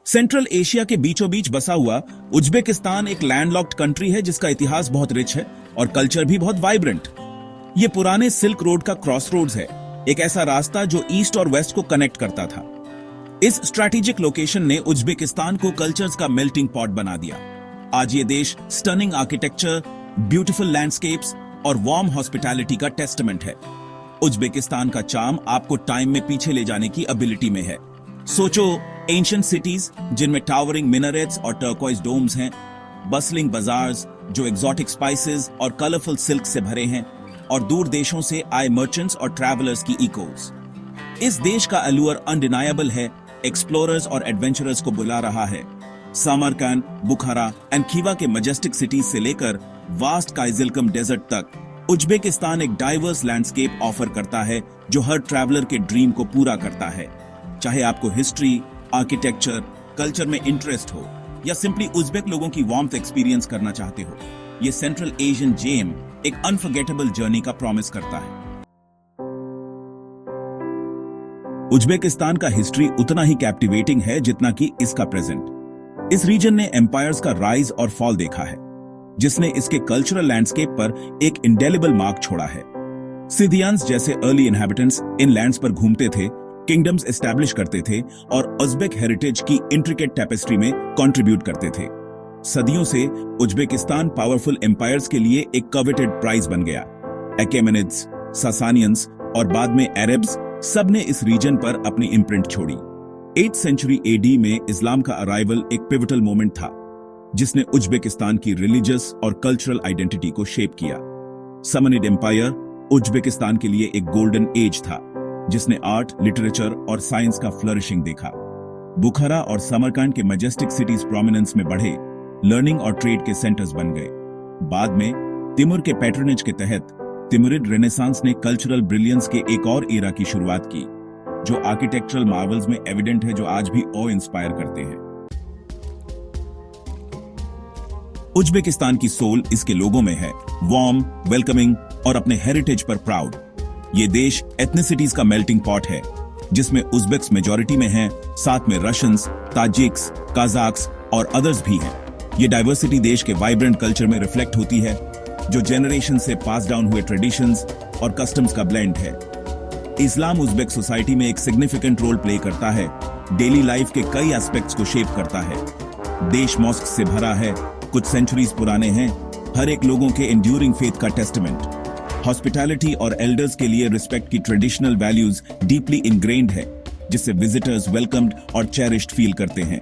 Central Asia के बीचों बीच बसा हुआ उज्बेकिस्तान एक लैंडलॉक्ड कंट्री है जिसका इतिहास बहुत रिच है और कल्चर भी बहुत वाइब्रेंट। ये पुराने सिल्क रोड का क्रॉसरोड्स है, एक ऐसा रास्ता जो ईस्ट और वेस्ट को कनेक्ट करता था। इस स्ट्रैटेजिक लोकेशन ने उज्बेकिस्तान को कल्चर्स का मेल्टिंग पॉट बना दिया। आज ये देश स्टनिंग आर्किटेक्चर, ब्यूटीफुल लैंडस्केप्स और वार्म हॉस्पिटैलिटी का टेस्टामेंट है। उज्बेकिस्तान का चार्म आपको टाइम में पीछे ले जाने की एबिलिटी में है। सोचो एंशिएंट सिटीज जिनमें टावरिंग मिनरेट्स और टर्कोइज डोम्स हैं, बसलिंग बाजार्स जो एक्सोटिक स्पाइसेस और कलरफुल सिल्क से भरे हैं, और दूर देशों से आए मर्चेंट्स और ट्रैवलर्स की इकोस। इस देश का अलूर अनडिनायबल है, एक्सप्लोरर्स और एडवेंचरर्स को बुला रहा है। सामरकंद, बुखारा एंड खीवा के मजेस्टिक सिटीज से लेकर वास्ट काइजिलकम डेजर्ट तक उज्बेकिस्तान एक डाइवर्स लैंडस्केप ऑफर करता है जो हर ट्रैवलर के ड्रीम को पूरा करता है। चाहे आपको हिस्ट्री, आर्किटेक्चर, कल्चर में इंटरेस्ट हो या सिंपली उज्बेक लोगों की वार्मथ एक्सपीरियंस करना चाहते हो, ये सेंट्रल एशियन जेम एक अनफॉरगेटेबल जर्नी का प्रॉमिस करता है। उज्बेकिस्तान का हिस्ट्री उतना ही कैप्टिवेटिंग है जितना कि इसका प्रेजेंट। इस रीजन ने एम्पायर्स का राइज और फॉल देखा है, जिसने इसके कल्चरल लैंडस्केप पर एक इंडेलिबल मार्क छोड़ा है। सिदियंस जैसे अर्ली इनहैबिटेंट्स इन लैंड्स पर घूमते थे, किंगडम्स एस्टैब्लिश करते थे और उज्बेक हेरिटेज की इंट्रिकेट टेपेस्ट्री में कंट्रीब्यूट करते थे। सदियों से उज्बेकिस्तान पावरफुल एम्पायर्स के लिए एक कवेटेड प्राइज बन गया। अकेमेनिड्स, सासानियंस और बाद में अरब्स सबने इस रीजन पर अपनी इम्प्रिंट छोड़ी। 8th सेंचुरी एडी में इस्लाम का अराइवल एक पिवटल मोमेंट था जिसने उज्बेकिस्तान की रिलीजियस और कल्चरल आइडेंटिटी को शेप किया। समनिड एम्पायर उज्बेकिस्तान के लिए एक गोल्डन एज था जिसने आर्ट, लिटरेचर और साइंस का फ्लरिशिंग देखा। बुखारा और समरकंद के मजेस्टिक सिटीज प्रोमिनेंस में बढ़े, लर्निंग और ट्रेड के सेंटर्स बन गए। बाद में तिमुर के पैट्रनेज के तहत तिमुरिड रेनेसांस ने कल्चरल ब्रिलियंस के एक और एरा की शुरुआत की, जो आर्किटेक्चरल मार्वल्स में एविडेंट है, जो आज भी ऑ इंस्पायर करते हैं। उज्बेकिस्तान की सोल इसके लोगों में है, वार्म, वेलकमिंग और अपने हेरिटेज पर प्राउड। ये देश एथनिसिटीज का मेल्टिंग पॉट है, जिसमें उज्बेक्स मेजॉरिटी में हैं, साथ में रशियंस, ताजिक्स, काजाक्स और अदर्स भी हैं। ये डाइवर्सिटी देश के वाइब्रेंट कल्चर में रिफ्लेक्ट होती है, जो जनरेशन से पास डाउन हुए ट्रेडिशंस और कस्टम्स का ब्लेंड है। इस्लाम उज्बेक सोसाइटी में एक सिग्निफिकेंट रोल प्ले करता है, डेली लाइफ के कई एस्पेक्ट्स को शेप करता है। देश मॉस्क से भरा है, कुछ सेंचुरीज पुराने हैं, हर एक लोगों के एंड्यूरिंग फेथ का टेस्टामेंट। हॉस्पिटैलिटी और एल्डर्स के लिए रिस्पेक्ट की ट्रेडिशनल वैल्यूज डीपली इनग्रेन्ड है, जिससे विजिटर्स वेलकम्ड और चेरिश्ड फील करते हैं।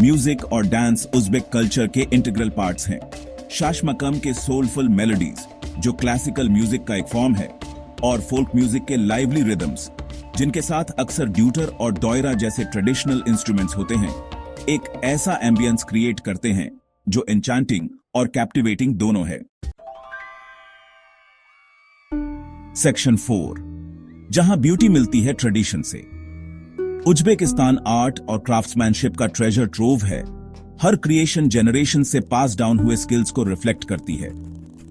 म्यूजिक और डांस उज्बेक कल्चर के इंटीग्रल पार्ट्स हैं। शाशमकम के सोलफुल मेलोडीज, जो क्लासिकल म्यूजिक का एक फॉर्म है, और फोल्क म्यूजिक के लाइवली रिदम्स, जिनके साथ अक्सर ड्यूटर और दोयरा जैसे ट्रेडिशनल इंस्ट्रूमेंट्स होते हैं, एक ऐसा एम्बियंस क्रिएट करते हैं जो एन्चांटिंग और कैप्टिवेटिंग दोनों है। सेक्शन 4, जहां ब्यूटी मिलती है ट्रेडिशन से। उज्बेकिस्तान आर्ट और क्राफ्ट्समैनशिप का ट्रेजर ट्रोव है। हर क्रिएशन जनरेशन से पास डाउन हुए स्किल्स को रिफ्लेक्ट करती है।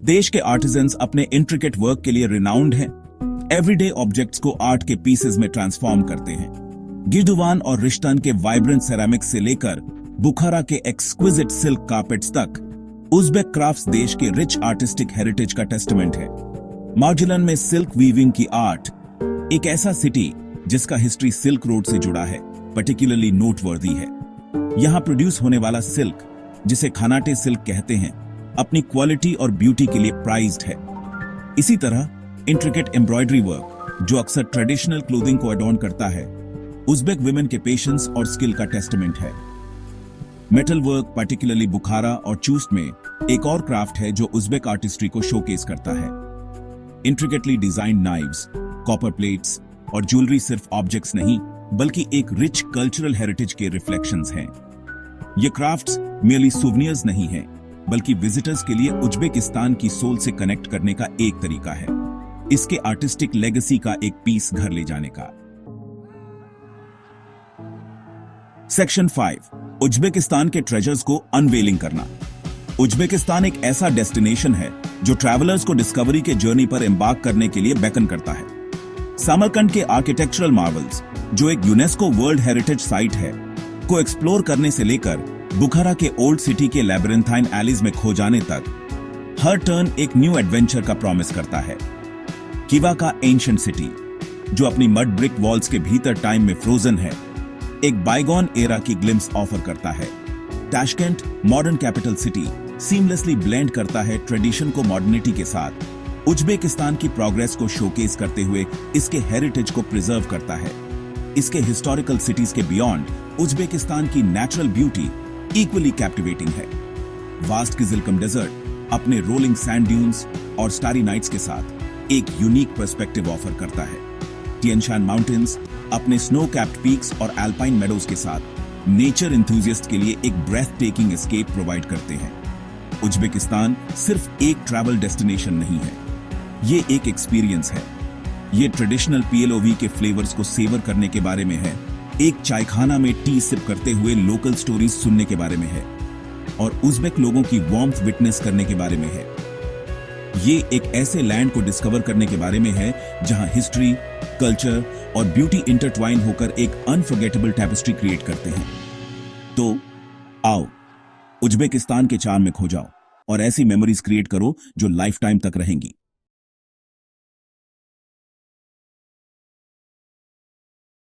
देश के आर्टिजन्स अपने इंट्रिकेट वर्क के लिए रिनाउंड हैं। एवरीडे ऑब्जेक्ट्स को आर्ट के पीसेस में ट्रांसफॉर्म करते हैं। गिर्दुवान और रिश्तन के वाइब्रेंट सेरामिक्स से लेकर बुखारा के एक्सक्विजिट सिल्क कार्पेट्स तक, उज्बेक क्राफ्ट्स देश के रिच आर्टिस्टिक हेरिटेज का टेस्टामेंट है। मार्जिलन में सिल्क वीविंग की आर्ट, एक ऐसा सिटी जिसका हिस्ट्री सिल्क रोड से जुड़ा है, पर्टिकुलरली नोटवर्दी है। यहां प्रोड्यूस होने वाला सिल्क, जिसे खानाटे सिल्क कहते हैं, अपनी क्वालिटी और ब्यूटी के लिए प्राइज्ड है। इसी तरह इंट्रिकेट एम्ब्रॉयडरी वर्क, जो अक्सर ट्रेडिशनल क्लोथिंग को अडॉर्न करता है, उज्बेक विमेन के पेशेंस और स्किल का टेस्टामेंट है। मेटल वर्क, पर्टिकुलरली बुखारा और चूस्ट में, एक और क्राफ्ट है जो उज्बेक आर्टिस्ट्री को शोकेस करता है। Intricately designed knives, copper plates और ज्वेलरी सिर्फ ऑब्जेक्ट्स नहीं, बल्कि एक रिच कल्चरल हेरिटेज के रिफ्लेक्शंस हैं। ये क्राफ्ट्स merely सोवेनियर्स नहीं हैं, बल्कि विजिटर्स के लिए उज्बेकिस्तान की सोल से कनेक्ट करने का एक तरीका है, इसके आर्टिस्टिक लेगेसी का एक पीस घर ले जाने का। सेक्शन 5, उज्बेकिस्तान के ट्रेजर्स को अनवेलिंग करना। उज्बेकिस्तान एक ऐसा डेस्टिनेशन है जो ट्रैवलर्स को डिस्कवरी के जर्नी पर एम्बार्क करने के लिए बेकन करता है। सामरकंद के आर्किटेक्चरल मार्वल्स, जो एक यूनेस्को वर्ल्ड हेरिटेज साइट है, को एक्सप्लोर करने से लेकर बुखारा के ओल्ड सिटी के लैबिरिंथाइन एलीज में खो जाने तक, हर टर्न एक न्यू एडवेंचर का प्रॉमिस करता है। किवा का एंशिएंट सिटी, जो अपनी मड ब्रिक वॉल्स के भीतर टाइम में फ्रोजन है, एक बाइगॉन एरा की ग्लिम्स ऑफर करता है। Tashkent, modern capital city, seamlessly blend करता है ट्रेडिशन को मॉडर्निटी के साथ। उज्बेकिस्तान की प्रोग्रेस को शोकेस करते हुए इसके हेरिटेज को प्रिजर्व करता है। इसके हिस्टोरिकल सिटीज के बियॉन्ड उज्बेकिस्तान की नेचुरल ब्यूटी इक्वली कैप्टिवेटिंग है। वास्ट किजिलकम डेजर्ट अपने रोलिंग सैंड ड्यून्स और स्टारी नाइट्स के साथ एक यूनिक पर्सपेक्टिव ऑफर करता है। टिएनशान माउंटेन्स अपने स्नो कैप्ड पीक्स और एल्पाइन मेडोज के साथ नेचर एंथुसियास्ट के लिए एक ब्रेथ टेकिंग एस्केप प्रोवाइड करते हैं। उज्बेकिस्तान सिर्फ एक ट्रैवल डेस्टिनेशन नहीं है, ये एक एक्सपीरियंस है। ये ट्रेडिशनल पीएलओवी के फ्लेवर्स को सेवर करने के बारे में है, एक चायखाना में टी सिप करते हुए लोकल स्टोरीज सुनने के बारे में है, और उज्बेक लोगों की वार्मथ विटनेस करने के बारे में है। ये एक ऐसे लैंड को डिस्कवर करने के बारे में है जहां हिस्ट्री, कल्चर और ब्यूटी इंटरट्वाइन होकर एक अनफॉरगेटेबल टैपेस्ट्री क्रिएट करते हैं। तो आओ, उज्बेकिस्तान के चार्म में खो जाओ और ऐसी मेमोरीज क्रिएट करो जो लाइफ टाइम तक रहेंगी।